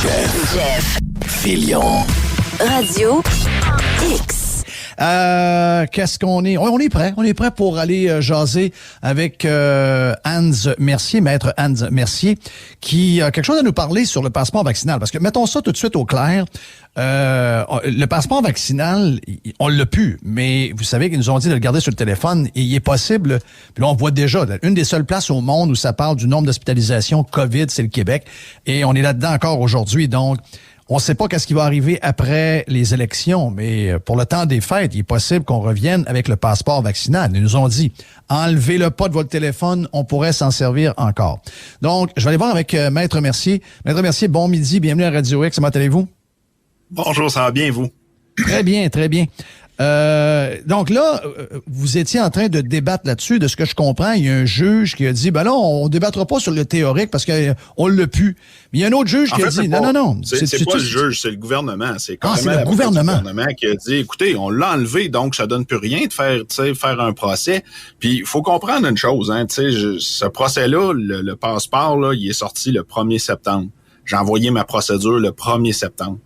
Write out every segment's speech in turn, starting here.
Jeff Fillion. Radio X. Qu'est-ce qu'on est? On est prêt. On est prêt pour aller jaser avec Hans Mercier, maître Hans Mercier, qui a quelque chose à nous parler sur le passeport vaccinal. Parce que mettons ça tout de suite au clair. Le passeport vaccinal, on l'a pu, mais vous savez qu'ils nous ont dit de le garder sur le téléphone et il est possible, puis là on voit déjà, une des seules places au monde où ça parle du nombre d'hospitalisations COVID, c'est le Québec, et on est là-dedans encore aujourd'hui, donc on ne sait pas qu'est-ce qui va arriver après les élections, mais pour le temps des fêtes, il est possible qu'on revienne avec le passeport vaccinal. Ils nous ont dit, enlevez-le pas de votre téléphone, on pourrait s'en servir encore. Donc, je vais aller voir avec Maître Mercier. Maître Mercier, bon midi, bienvenue à Radio X, comment allez-vous? Bonjour, ça va bien, vous? Très bien, très bien. Donc là, vous étiez en train de débattre là-dessus. De ce que je comprends, il y a un juge qui a dit, ben là, on débattra pas sur le théorique parce qu'on l'a pu. Mais il y a un autre juge qui a dit, non. C'est pas le juge, c'est le gouvernement. C'est carrément le gouvernement qui a dit, écoutez, on l'a enlevé, donc ça donne plus rien de faire un procès. Puis il faut comprendre une chose, hein, ce procès-là, le passeport, là, il est sorti le 1er septembre. J'ai envoyé ma procédure le 1er septembre.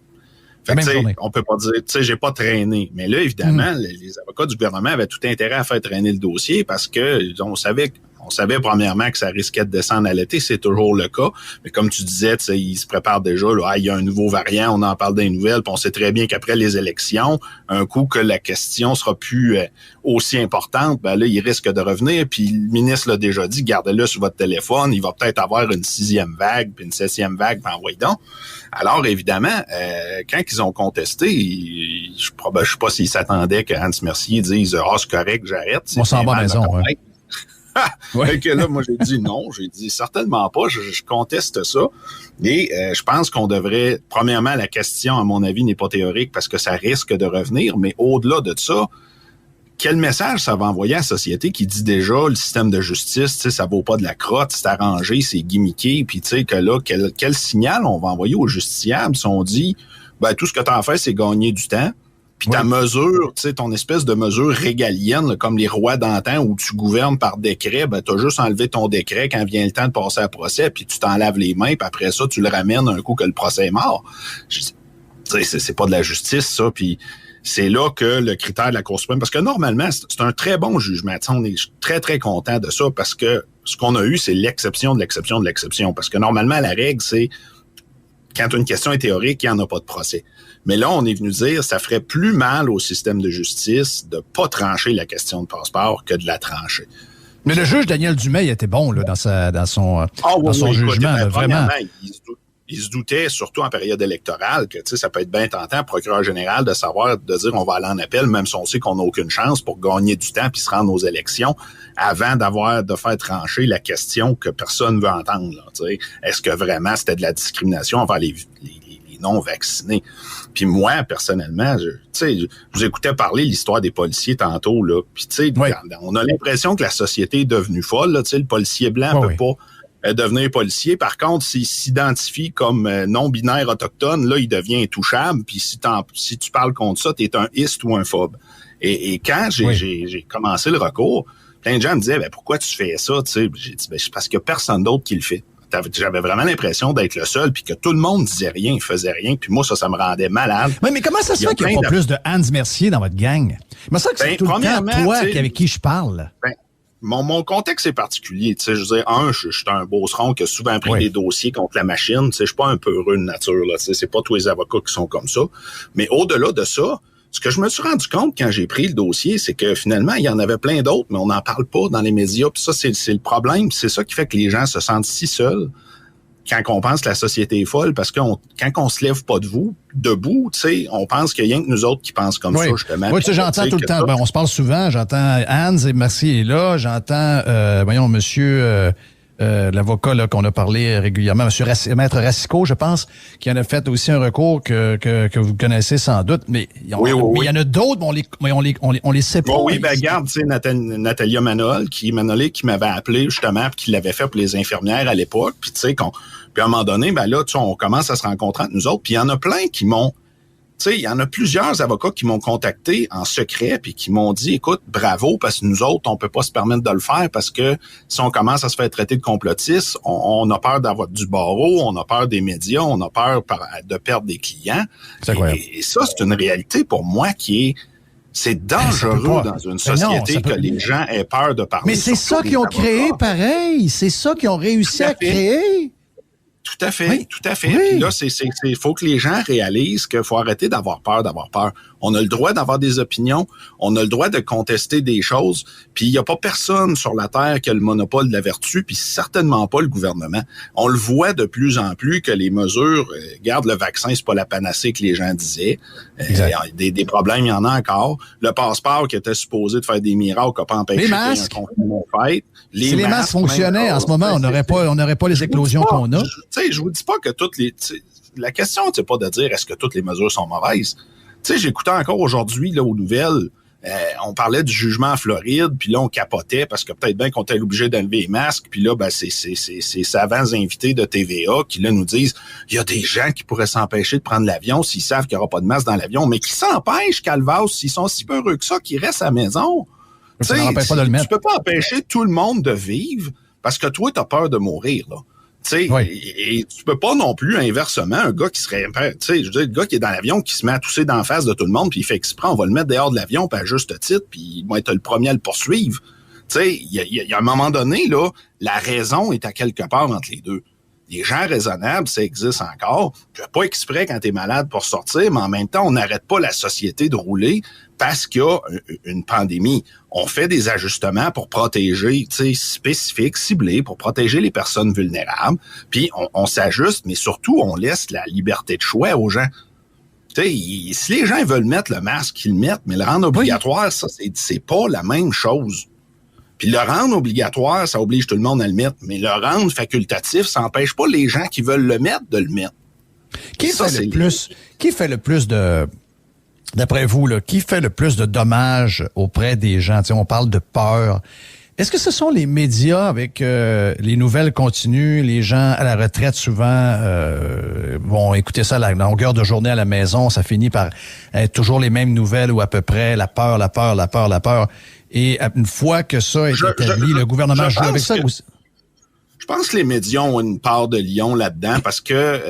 Fait que, on peut pas dire, j'ai pas traîné. Mais là, évidemment, les avocats du gouvernement avaient tout intérêt à faire traîner le dossier parce que on savait premièrement que ça risquait de descendre à l'été, c'est toujours le cas. Mais comme tu disais, ils se préparent déjà, là, il y a un nouveau variant, on en parle des nouvelles, puis on sait très bien qu'après les élections, un coup que la question sera plus aussi importante, ben là, il risque de revenir, puis le ministre l'a déjà dit, gardez-le sur votre téléphone, il va peut-être avoir une 6e vague, puis une 7e vague, puis envoyez donc. Alors, évidemment, quand ils ont contesté, je sais pas s'ils s'attendaient que Hans Mercier dise « Ah, c'est correct, j'arrête. » On s'en va à la maison, ouais. Fait que là, moi, j'ai dit non. J'ai dit certainement pas. Je conteste ça. Et je pense qu'on devrait... Premièrement, la question, à mon avis, n'est pas théorique parce que ça risque de revenir. Mais au-delà de ça, quel message ça va envoyer à la société qui dit déjà le système de justice, ça vaut pas de la crotte, c'est arrangé, c'est gimmické. Puis tu sais que là, quel signal on va envoyer aux justiciables si on dit ben tout ce que tu as à faire, c'est gagner du temps. Puis ta mesure, tu sais, ton espèce de mesure régalienne, là, comme les rois d'antan où tu gouvernes par décret, ben t'as juste enlevé ton décret quand vient le temps de passer à procès, puis tu t'en laves les mains, puis après ça, tu le ramènes un coup que le procès est mort. Tu sais, c'est pas de la justice, ça, puis c'est là que le critère de la Cour suprême, parce que normalement, c'est un très bon jugement. On est très, très content de ça, parce que ce qu'on a eu, c'est l'exception de l'exception de l'exception. Parce que normalement, la règle, c'est quand une question est théorique, il n'y en a pas de procès. Mais là, on est venu dire ça ferait plus mal au système de justice de pas trancher la question de passeport que de la trancher. Mais le juge Daniel Dumais, il était bon là, dans son jugement. Écoute, vraiment. Il se doutait, surtout en période électorale, que ça peut être bien tentant, procureur général, de dire on va aller en appel, même si on sait qu'on n'a aucune chance pour gagner du temps puis se rendre aux élections avant de faire trancher la question que personne veut entendre. Là, est-ce que vraiment c'était de la discrimination envers les non-vaccinés? Puis moi, personnellement, je vous écoutais parler l'histoire des policiers tantôt, là. Puis on a l'impression que la société est devenue folle. Là, le policier blanc peut pas devenir policier. Par contre, s'il s'identifie comme non-binaire autochtone, là, il devient intouchable. Puis si tu parles contre ça, t'es un iste ou un phobe. Et quand j'ai commencé le recours, plein de gens me disaient pourquoi tu fais ça? J'ai dit c'est parce qu'il n'y a personne d'autre qui le fait. J'avais vraiment l'impression d'être le seul, puis que tout le monde disait rien, faisait rien, puis moi, ça me rendait malade. Oui, mais comment ça se fait qu'il n'y a pas plus de Hans Mercier dans votre gang? Mais ça que c'est tout le temps toi avec qui je parle. Mon contexte est particulier. Je veux dire, je suis un beauceron qui a souvent pris des dossiers contre la machine. Je suis pas un peu heureux de nature. Là, c'est pas tous les avocats qui sont comme ça. Mais au-delà de ça, ce que je me suis rendu compte quand j'ai pris le dossier, c'est que finalement, il y en avait plein d'autres, mais on n'en parle pas dans les médias. Puis ça, c'est le problème. C'est ça qui fait que les gens se sentent si seuls quand on pense que la société est folle, parce que quand on se lève pas debout, on pense qu'il y a rien que nous autres qui pensent comme ça, justement. Oui, j'entends tout le temps. On se parle souvent. J'entends Hans et Mercier est là. J'entends, monsieur... l'avocat là, qu'on a parlé régulièrement, Maître Racicot, je pense, qui en a fait aussi un recours que vous connaissez sans doute. Mais il y en a d'autres, mais on les sait pas. Oui, regarde, tu sais, Natalia Manol qui m'avait appelé justement, puis qui l'avait fait pour les infirmières à l'époque. Puis tu sais, puis à un moment donné, là, on commence à se rencontrer entre nous autres. Puis il y en a plein qui m'ont Tu sais, il y en a plusieurs avocats qui m'ont contacté en secret puis qui m'ont dit, écoute, bravo, parce que nous autres, on peut pas se permettre de le faire parce que si on commence à se faire traiter de complotiste, on a peur d'avoir du barreau, on a peur des médias, on a peur de perdre des clients. Et ça, c'est une réalité pour moi c'est dangereux dans une société que les gens aient peur de parler. Mais c'est ça qu'ils ont créé pareil. C'est ça qu'ils ont réussi à créer. Tout à fait, tout à fait. Puis là, il faut que les gens réalisent qu'il faut arrêter d'avoir peur. On a le droit d'avoir des opinions, on a le droit de contester des choses, puis il n'y a pas personne sur la Terre qui a le monopole de la vertu, puis certainement pas le gouvernement. On le voit de plus en plus que les mesures, regarde, le vaccin, c'est pas la panacée que les gens disaient. Des problèmes, il y en a encore. Le passeport qui était supposé de faire des miracles n'a pas empêché un confinement fait. Si les masques fonctionnaient en ce moment, on n'aurait pas les éclosions qu'on a. Je vous dis pas que la question, c'est pas de dire est-ce que toutes les mesures sont mauvaises. Tu sais, j'écoutais encore aujourd'hui là aux nouvelles, on parlait du jugement en Floride, puis là on capotait parce que peut-être bien qu'on était obligé d'enlever les masques, puis là c'est savants invités de TVA qui là nous disent il y a des gens qui pourraient s'empêcher de prendre l'avion s'ils savent qu'il n'y aura pas de masque dans l'avion, mais qui s'empêchent, Calvas, s'ils sont si peureux que ça, qu'ils restent à la maison. Ça n'empêche pas de le mettre. Tu peux pas empêcher tout le monde de vivre parce que toi, tu as peur de mourir, là. Et tu peux pas non plus, inversement, un gars qui serait... je veux dire, le gars qui est dans l'avion, qui se met à tousser d'en face de tout le monde, puis il fait exprès, on va le mettre dehors de l'avion, puis à juste titre, puis il va être le premier à le poursuivre. Il y a un moment donné, là, la raison est à quelque part entre les deux. Les gens raisonnables, ça existe encore. Tu fais pas exprès quand t'es malade pour sortir, mais en même temps, on n'arrête pas la société de rouler parce qu'il y a une pandémie. On fait des ajustements pour protéger, spécifiques, ciblés, pour protéger les personnes vulnérables. Puis on s'ajuste, mais surtout, on laisse la liberté de choix aux gens. Si les gens veulent mettre le masque, ils le mettent, mais le rendre obligatoire, ça, c'est pas la même chose. Puis le rendre obligatoire, ça oblige tout le monde à le mettre. Mais le rendre facultatif, ça n'empêche pas les gens qui veulent le mettre de le mettre. Qui fait le plus de... D'après vous, là, qui fait le plus de dommages auprès des gens? On parle de peur. Est-ce que ce sont les médias avec les nouvelles continues, les gens à la retraite souvent vont écouter ça à la longueur de journée à la maison, ça finit par être toujours les mêmes nouvelles ou à peu près la peur. Et une fois que ça est établi, le gouvernement joue avec ça. Je pense que les médias ont une part de lion là-dedans parce que,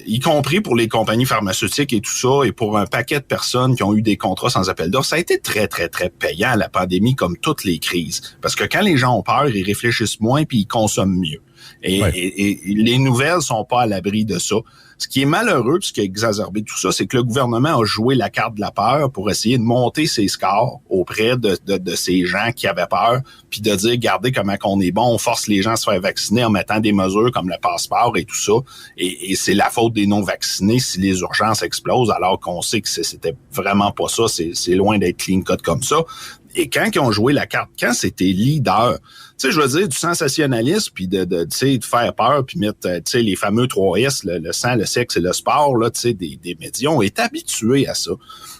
y compris pour les compagnies pharmaceutiques et tout ça, et pour un paquet de personnes qui ont eu des contrats sans appel d'offres, ça a été très, très, très payant, la pandémie, comme toutes les crises. Parce que quand les gens ont peur, ils réfléchissent moins puis ils consomment mieux. Et les nouvelles sont pas à l'abri de ça. Ce qui est malheureux, puis ce qui a exacerbé tout ça, c'est que le gouvernement a joué la carte de la peur pour essayer de monter ses scores auprès de ces gens qui avaient peur, puis de dire, regardez comment on est bon, on force les gens à se faire vacciner en mettant des mesures comme le passeport et tout ça. Et c'est la faute des non-vaccinés si les urgences explosent, alors qu'on sait que c'était vraiment pas ça, c'est loin d'être clean cut comme ça. Et quand ils ont joué la carte, quand c'était leader, tu sais, je veux dire, du sensationnalisme, puis de faire peur, puis mettre, les fameux 3S, le sang, le sexe et le sport, là, tu sais, des médias, on est habitués à ça.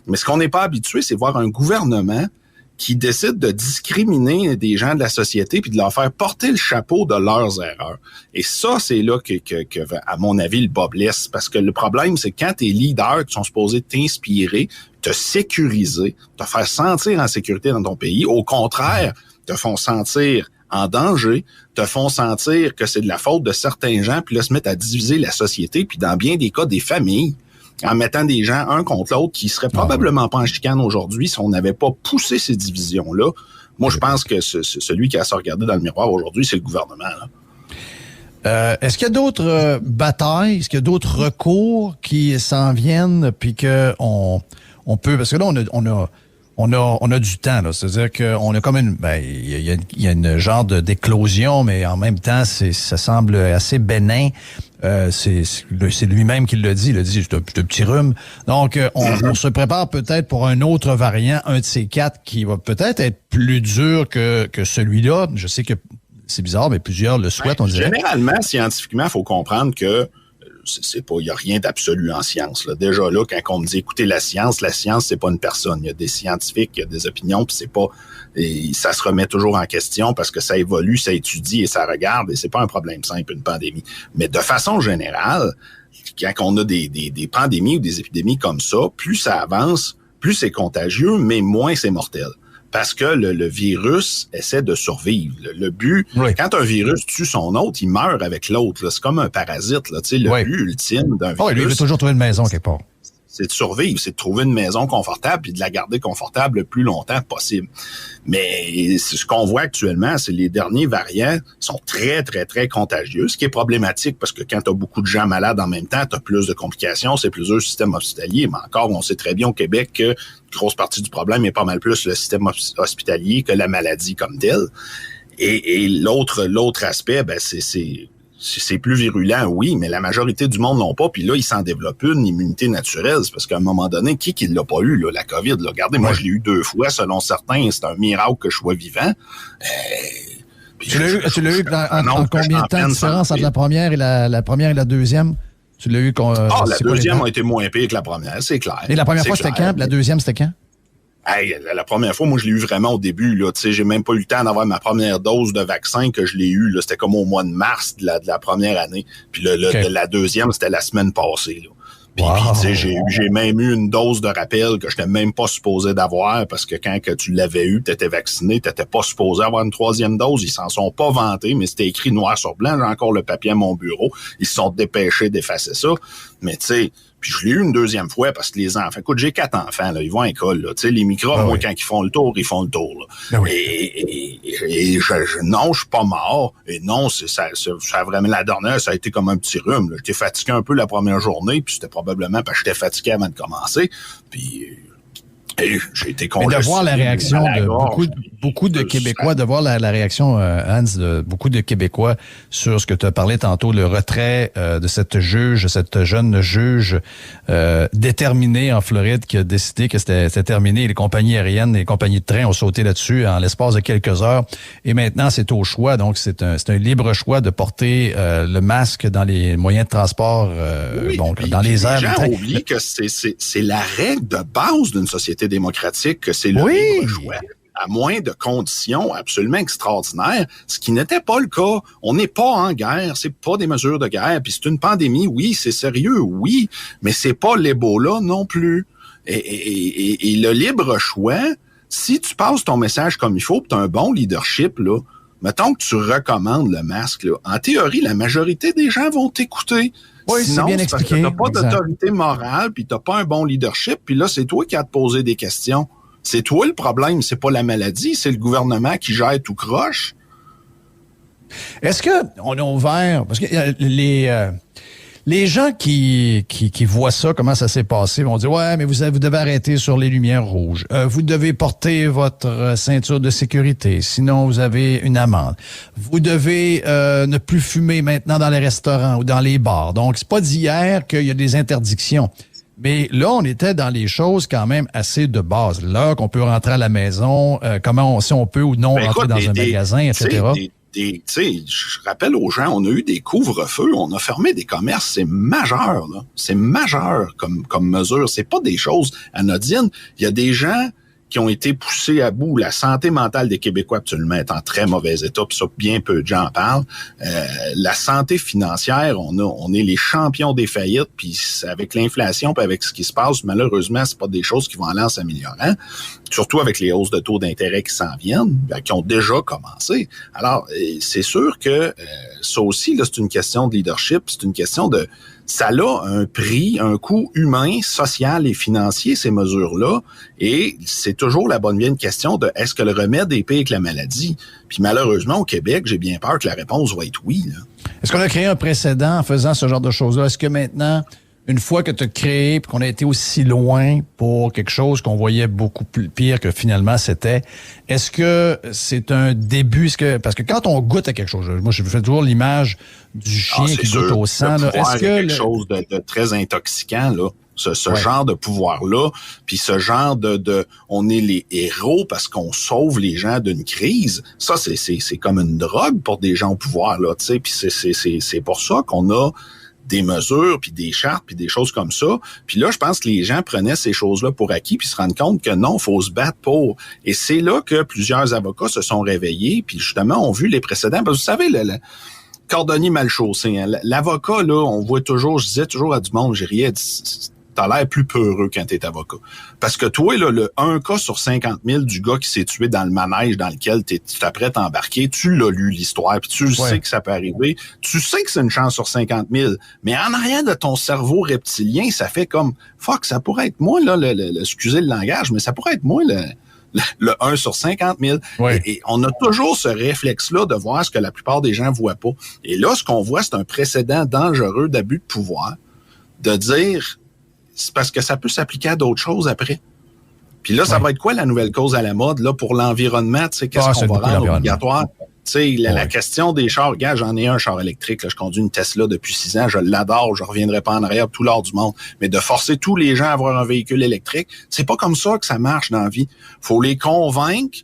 Mais ce qu'on n'est pas habitué, c'est voir un gouvernement qui décide de discriminer des gens de la société puis de leur faire porter le chapeau de leurs erreurs. Et ça, c'est là que à mon avis, le bas blesse. Parce que le problème, c'est que quand tes leaders qui sont supposés t'inspirer, te sécuriser, te faire sentir en sécurité dans ton pays, au contraire, te font sentir en danger, te font sentir que c'est de la faute de certains gens, puis là, se mettent à diviser la société, puis dans bien des cas, des familles, en mettant des gens un contre l'autre qui seraient probablement pas en chicane aujourd'hui si on n'avait pas poussé ces divisions-là. Moi, je pense que celui qui a à se regarder dans le miroir aujourd'hui, c'est le gouvernement, là. Est-ce qu'il y a d'autres batailles, est-ce qu'il y a d'autres recours qui s'en viennent, puis que on peut, parce que là, on a du temps, là. C'est-à-dire qu'on a comme il y a une genre d'éclosion, mais en même temps, ça semble assez bénin. C'est lui-même qui le dit. Il a dit, c'est un petit rhume. Donc, on se prépare peut-être pour un autre variant, un de ces quatre, qui va peut-être être plus dur que celui-là. Je sais que c'est bizarre, mais plusieurs le souhaitent, on dirait. Généralement, scientifiquement, il faut comprendre que c'est pas, il y a rien d'absolu en science, là. Déjà là, quand on me dit, écoutez, la science, c'est pas une personne. Il y a des scientifiques, il y a des opinions, puis c'est pas, et ça se remet toujours en question parce que ça évolue, ça étudie et ça regarde, et c'est pas un problème simple, une pandémie. Mais de façon générale, quand on a des pandémies ou des épidémies comme ça, plus ça avance, plus c'est contagieux, mais moins c'est mortel. Parce que le virus essaie de survivre. Le but, quand un virus tue son hôte, il meurt avec l'autre, là. C'est comme un parasite, là. Tu sais, le but ultime d'un virus. Lui, il veut toujours trouver une maison quelque part. C'est de survivre, c'est de trouver une maison confortable puis de la garder confortable le plus longtemps possible. Mais ce qu'on voit actuellement, c'est les derniers variants sont très, très, très contagieux, ce qui est problématique parce que quand tu as beaucoup de gens malades en même temps, tu as plus de complications, c'est plusieurs systèmes hospitaliers. Mais encore, on sait très bien au Québec que une grosse partie du problème est pas mal plus le système hospitalier que la maladie comme telle. Et l'autre aspect, ben c'est plus virulent, oui, mais la majorité du monde l'ont pas. Puis là, il s'en développe une immunité naturelle. C'est parce qu'à un moment donné, qui l'a pas eu, là, la COVID? Là? Regardez, moi, je l'ai eu 2 fois. Selon certains, c'est un miracle que je sois vivant. Tu l'as eu en combien de temps de différence entre la première et la première et la deuxième? Tu l'as eu la deuxième a été moins pire que la première, c'est clair. Et la première fois, c'était quand? La deuxième, c'était quand? Hey, la première fois, moi, je l'ai eu vraiment au début, là. Tu sais, j'ai même pas eu le temps d'avoir ma première dose de vaccin que je l'ai eu, là. C'était comme au mois de mars de la première année. Puis de la deuxième, c'était la semaine passée, là. Puis tu sais, j'ai même eu une dose de rappel que je n'étais même pas supposé d'avoir parce que quand que tu l'avais eu, tu étais vacciné, tu n'étais pas supposé avoir une 3e dose. Ils s'en sont pas vantés, mais c'était écrit noir sur blanc. J'ai encore le papier à mon bureau. Ils se sont dépêchés d'effacer ça. Mais tu sais, puis je l'ai eu une 2e fois parce que les enfants, écoute, j'ai 4 enfants, là, ils vont à l'école, là. Tu sais, les microbes, moi, quand ils font le tour, là. Et non, je suis pas mort. Et non, ça vraiment, la dernière, ça a été comme un petit rhume, là. J'étais fatigué un peu la première journée, puis c'était probablement parce que j'étais fatigué avant de commencer. Puis, j'ai été congestionné. Mais de voir la réaction de beaucoup de Québécois, de voir la réaction, Hans, de beaucoup de Québécois sur ce que tu as parlé tantôt, le retrait de cette jeune juge déterminée en Floride qui a décidé que c'était terminé. Les compagnies aériennes, les compagnies de train ont sauté là-dessus en l'espace de quelques heures. Et maintenant, c'est au choix. Donc, c'est un libre choix de porter le masque dans les moyens de transport, dans les airs. Les gens oublient que c'est la règle de base d'une société démocratique, que c'est le libre choix, à moins de conditions absolument extraordinaires, ce qui n'était pas le cas. On n'est pas en guerre, c'est pas des mesures de guerre, puis c'est une pandémie, oui, c'est sérieux, oui, mais c'est pas l'Ebola non plus. Et le libre choix, si tu passes ton message comme il faut, puis tu as un bon leadership, là, mettons que tu recommandes le masque, là, en théorie, la majorité des gens vont t'écouter. Oui, sinon, c'est bien expliqué. Parce que t'as pas d'autorité morale, puis t'as pas un bon leadership, puis là, c'est toi qui as à te poser des questions. C'est toi le problème, c'est pas la maladie, c'est le gouvernement qui gère tout croche. Est-ce que on a ouvert, parce que les gens qui voient ça, comment ça s'est passé, vont dire, ouais, mais vous devez arrêter sur les lumières rouges. Vous devez porter votre ceinture de sécurité, sinon vous avez une amende. Vous devez ne plus fumer maintenant dans les restaurants ou dans les bars. Donc, c'est pas d'hier qu'il y a des interdictions. Mais là, on était dans les choses quand même assez de base. Là, qu'on peut rentrer à la maison, si on peut ou non rentrer dans un magasin, etc. Tu sais, je rappelle aux gens, on a eu des couvre-feux, on a fermé des commerces, c'est majeur, là. C'est majeur comme mesure. C'est pas des choses anodines. Il y a des gens qui ont été poussés à bout. La santé mentale des Québécois actuellement est en très mauvais état, puis ça, bien peu de gens en parlent. La santé financière, on est les champions des faillites, puis avec l'inflation, puis avec ce qui se passe, malheureusement, c'est pas des choses qui vont aller en s'améliorant. Surtout avec les hausses de taux d'intérêt qui s'en viennent, qui ont déjà commencé. Alors, c'est sûr que ça aussi, là, c'est une question de leadership, c'est une question de... Ça a un prix, un coût humain, social et financier, ces mesures-là, et c'est toujours la bonne vieille question de est-ce que le remède est pire que la maladie? Puis malheureusement, au Québec, j'ai bien peur que la réponse va être oui, là. Est-ce qu'on a créé un précédent en faisant ce genre de choses-là? Est-ce que maintenant, une fois que tu as créé et qu'on a été aussi loin pour quelque chose qu'on voyait beaucoup plus pire que finalement c'était, est-ce que c'est un début? Parce que quand on goûte à quelque chose, moi je fais toujours l'image du chien qui goûte au sang. Là. Est-ce que quelque chose de très intoxicant, là? Ce genre de pouvoir-là, puis ce genre de on est les héros parce qu'on sauve les gens d'une crise, ça c'est comme une drogue pour des gens au pouvoir, là, tu sais, puis c'est pour ça qu'on a des mesures, puis des chartes, puis des choses comme ça. Puis là, je pense que les gens prenaient ces choses-là pour acquis, puis se rendent compte que non, faut se battre pour. Et c'est là que plusieurs avocats se sont réveillés, puis justement ont vu les précédents. Parce que vous savez, le cordonnier mal chaussé, hein, l'avocat, là, on voit toujours, je disais toujours à du monde, j'ai riais, t'as l'air plus peureux quand t'es avocat. Parce que toi, là, le 1 cas sur 50 000 du gars qui s'est tué dans le manège dans lequel tu t'apprêtes à embarquer, tu l'as lu l'histoire, puis tu sais que ça peut arriver. Tu sais que c'est une chance sur 50 000. Mais en arrière de ton cerveau reptilien, ça fait comme, fuck, ça pourrait être moi, là, excusez le langage, mais ça pourrait être moi, le 1 sur 50 000. Ouais. Et on a toujours ce réflexe-là de voir ce que la plupart des gens voient pas. Et là, ce qu'on voit, c'est un précédent dangereux d'abus de pouvoir, de dire, c'est parce que ça peut s'appliquer à d'autres choses après. Puis là, ça va être quoi la nouvelle cause à la mode là pour l'environnement? Tu sais, qu'est-ce qu'on va rendre obligatoire? Tu sais, la question des chars, regarde, j'en ai un char électrique, là, je conduis une Tesla depuis 6 ans, je l'adore, je reviendrai pas en arrière tout l'or du monde. Mais de forcer tous les gens à avoir un véhicule électrique, c'est pas comme ça que ça marche dans la vie. Faut les convaincre,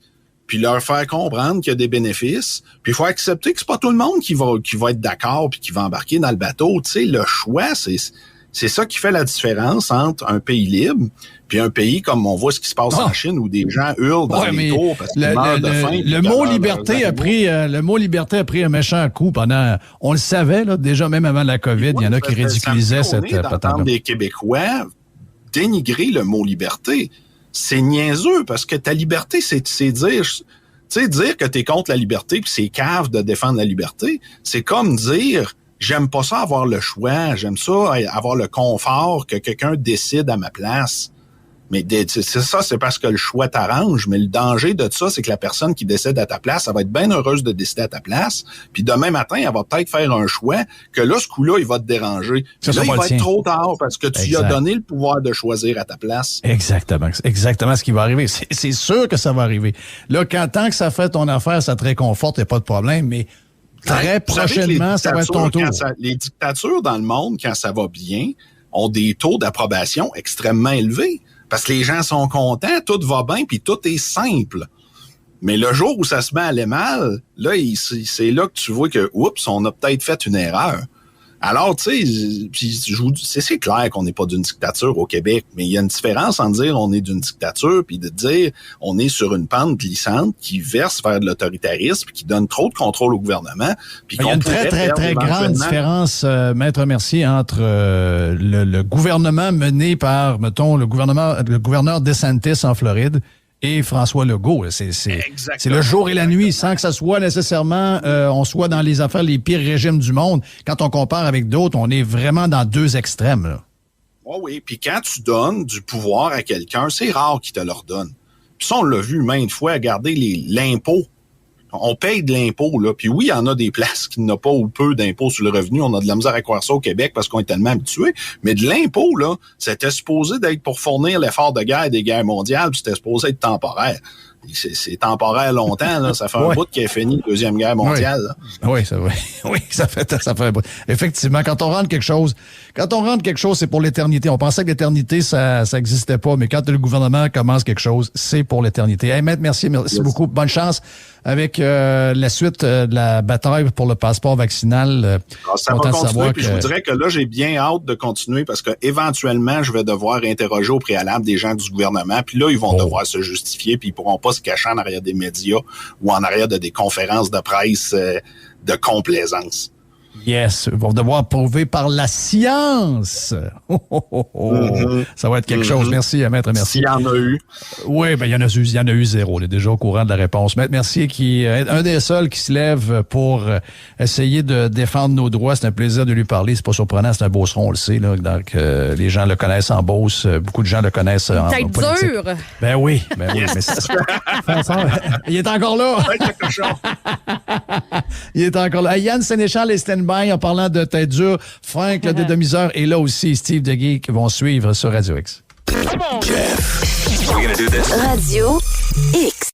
puis leur faire comprendre qu'il y a des bénéfices, puis il faut accepter que c'est pas tout le monde qui va être d'accord puis qui va embarquer dans le bateau. Tu sais, le choix, c'est ça qui fait la différence entre un pays libre puis un pays comme on voit ce qui se passe en Chine où des gens hurlent dans les tours parce qu'ils meurent de faim. Le mot liberté a pris un méchant coup pendant, on le savait là, déjà même avant la COVID, il y en a qui ridiculisaient cette patente. Des Québécois dénigrer le mot liberté, c'est niaiseux parce que ta liberté c'est dire dire que t'es contre la liberté puis c'est cave de défendre la liberté, c'est comme dire j'aime pas ça avoir le choix, j'aime ça avoir le confort que quelqu'un décide à ma place. Mais c'est ça, c'est parce que le choix t'arrange, mais le danger de ça, c'est que la personne qui décide à ta place, elle va être bien heureuse de décider à ta place, puis demain matin, elle va peut-être faire un choix que là, ce coup-là, il va te déranger. Puis là, il va être trop tard parce que tu lui as donné le pouvoir de choisir à ta place. Exactement ce qui va arriver. C'est sûr que ça va arriver. Là, tant que ça fait ton affaire, ça te réconforte, il n'y a pas de problème, mais très prochainement, ça va être ton tour. Les dictatures dans le monde, quand ça va bien, ont des taux d'approbation extrêmement élevés. Parce que les gens sont contents, tout va bien, puis tout est simple. Mais le jour où ça se met à aller mal, là, c'est là que tu vois que, oups, on a peut-être fait une erreur. Alors, tu sais, c'est clair qu'on n'est pas d'une dictature au Québec, mais il y a une différence entre dire on est d'une dictature puis de dire on est sur une pente glissante qui verse vers de l'autoritarisme puis qui donne trop de contrôle au gouvernement. Puis il y a une très grande différence, Maître Mercier, entre le gouvernement mené par, mettons, le gouverneur DeSantis en Floride et François Legault. C'est le jour et la nuit, sans que ça soit nécessairement, on soit dans les affaires les pires régimes du monde. Quand on compare avec d'autres, on est vraiment dans deux extrêmes. Là. Oh oui, puis quand tu donnes du pouvoir à quelqu'un, c'est rare qu'il te le redonne. Puis ça, on l'a vu maintes fois, regarder l'impôt. On paye de l'impôt, là. Puis oui, il y en a des places qui n'ont pas ou peu d'impôt sur le revenu. On a de la misère à croire ça au Québec parce qu'on est tellement habitué. Mais de l'impôt, là, c'était supposé d'être pour fournir l'effort de guerre des guerres mondiales, puis c'était supposé être temporaire. C'est temporaire longtemps, là. Ça fait un bout qu'il a fini la Deuxième Guerre mondiale. Oui, ça fait un bout. Effectivement, quand on rentre quelque chose, c'est pour l'éternité. On pensait que l'éternité, ça existait pas, mais quand le gouvernement commence quelque chose, c'est pour l'éternité. Hey, Maître, merci beaucoup. Bonne chance avec la suite de la bataille pour le passeport vaccinal. Ça va continuer, puis je vous dirais que là, j'ai bien hâte de continuer parce que éventuellement, je vais devoir interroger au préalable des gens du gouvernement, puis là, ils vont devoir se justifier, puis ils pourront pas se cacher en arrière des médias ou en arrière de des conférences de presse de complaisance. Yes, ils vont devoir prouver par la science. Ça va être quelque chose. Merci, Maître Mercier. S'il y en a eu. Oui, ben il y en a eu zéro. On est déjà au courant de la réponse. Maître Mercier, qui est un des seuls qui se lève pour essayer de défendre nos droits. C'est un plaisir de lui parler. C'est pas surprenant, c'est un Beauceron, on le sait. Là. Donc, les gens le connaissent en Beauce. Beaucoup de gens le connaissent en politique. Dur. Ben oui. Mais il est encore là. Il est encore là. Yann Sénéchal et Stanby en parlant de tête dure. Frank, le demi-heure, et là aussi Steve Deguay qui vont suivre sur Radio X. Radio X.